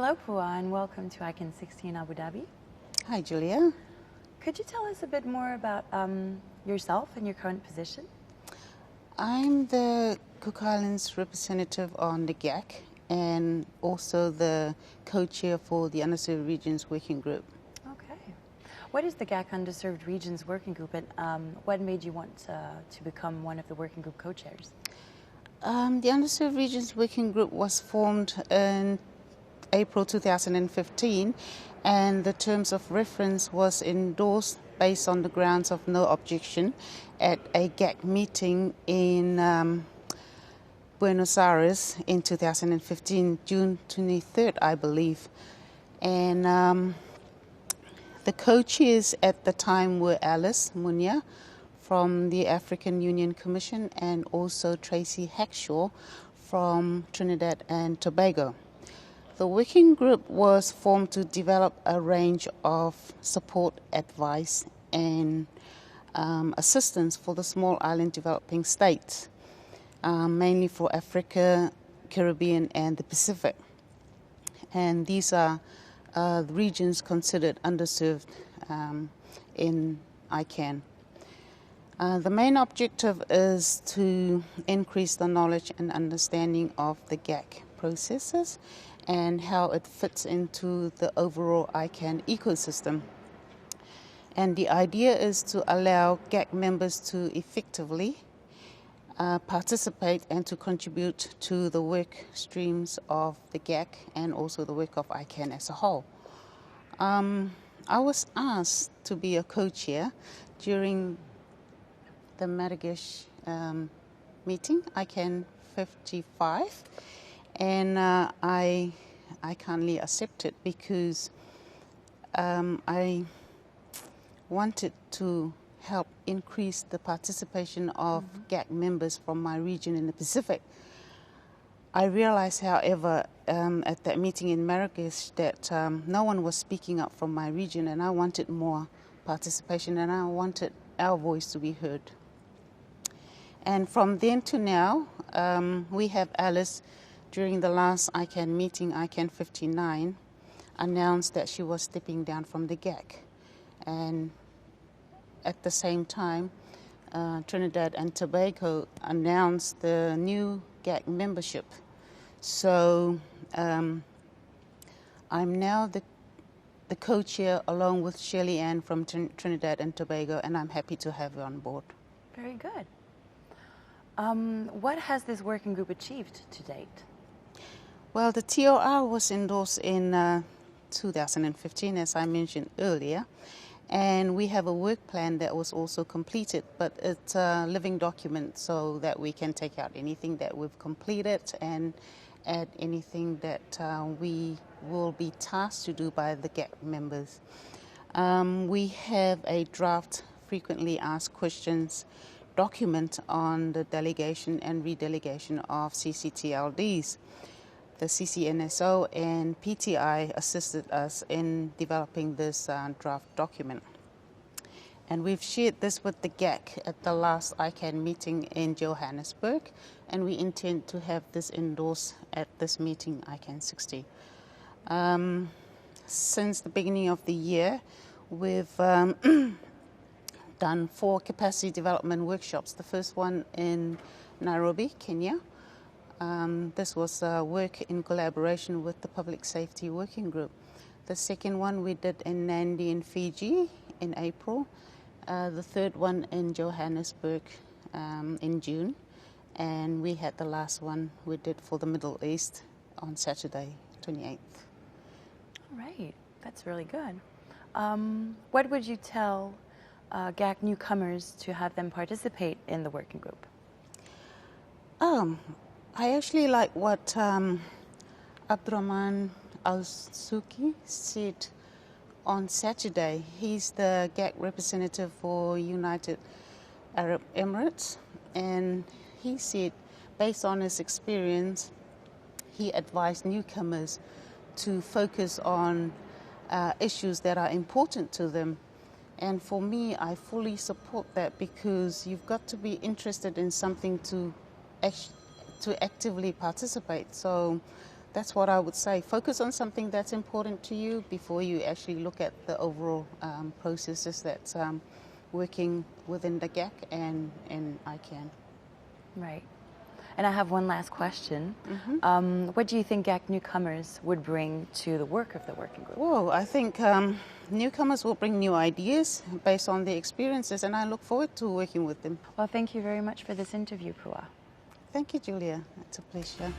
Hello, Pua, and welcome to ICANN 16 Abu Dhabi. Hi, Julia. Could you tell us a bit more about yourself and your current position? I'm the Cook Islands representative on the GAC and also the co-chair for the Underserved Regions Working Group. Okay. What is the GAC Underserved Regions Working Group, and what made you want to become one of the working group co-chairs? The Underserved Regions Working Group was formed in April 2015, and the terms of reference was endorsed based on the grounds of no objection at a GAC meeting in Buenos Aires in 2015, June 23rd, I believe. And the co-chairs at the time were Alice Munya from the African Union Commission and also Tracy Hackshaw from Trinidad and Tobago. The working group was formed to develop a range of support, advice, and assistance for the small island developing states, mainly for Africa, Caribbean, and the Pacific. And these are the regions considered underserved in ICANN. The main objective is to increase the knowledge and understanding of the GAC processes and how it fits into the overall ICANN ecosystem. And the idea is to allow GAC members to effectively participate and to contribute to the work streams of the GAC and also the work of ICANN as a whole. I was asked to be a co-chair during the Marrakesh meeting, ICANN 55, and I kindly accepted because I wanted to help increase the participation of GAC members from my region in the Pacific. I realized, however, at that meeting in Marrakesh that no one was speaking up from my region, and I wanted more participation and I wanted our voice to be heard. And from then to now, we have Alice, during the last ICANN meeting, ICANN 59, announced that she was stepping down from the GAC. And at the same time, Trinidad and Tobago announced the new GAC membership. So I'm now the co-chair along with Shirley Ann from Trinidad and Tobago, and I'm happy to have her on board. Very good. What has this working group achieved to date? Well, the TOR was endorsed in 2015, as I mentioned earlier, and we have a work plan that was also completed, but it's a living document so that we can take out anything that we've completed and add anything that we will be tasked to do by the GAC members. We have a draft frequently asked questions document on the delegation and redelegation of CCTLDs. The CCNSO and PTI assisted us in developing this draft document. And we've shared this with the GAC at the last ICANN meeting in Johannesburg, and we intend to have this endorsed at this meeting, ICANN 60. Since the beginning of the year, we've done 4 capacity development workshops. The first one in Nairobi, Kenya. This was work in collaboration with the Public Safety Working Group. The second one we did in Nandi in Fiji in April. The third one in Johannesburg in June. And we had the last one we did for the Middle East on Saturday, 28th. All right, that's really good. What would you tell GAC newcomers to have them participate in the working group? I actually like what Abdurrahman Al-Suki said on Saturday. He's the GAC representative for United Arab Emirates, and he said, based on his experience, he advised newcomers to focus on issues that are important to them. And for me, I fully support that because you've got to be interested in something to actively participate. So That's what I would say. Focus on something that's important to you before you actually look at the overall processes that's working within the GAC and ICANN. Right. And I have one last question. What do you think GAC newcomers would bring to the work of the working group? Well, I think newcomers will bring new ideas based on their experiences, and I look forward to working with them. Well, thank you very much for this interview, Pua. Thank you, Julia. It's a pleasure.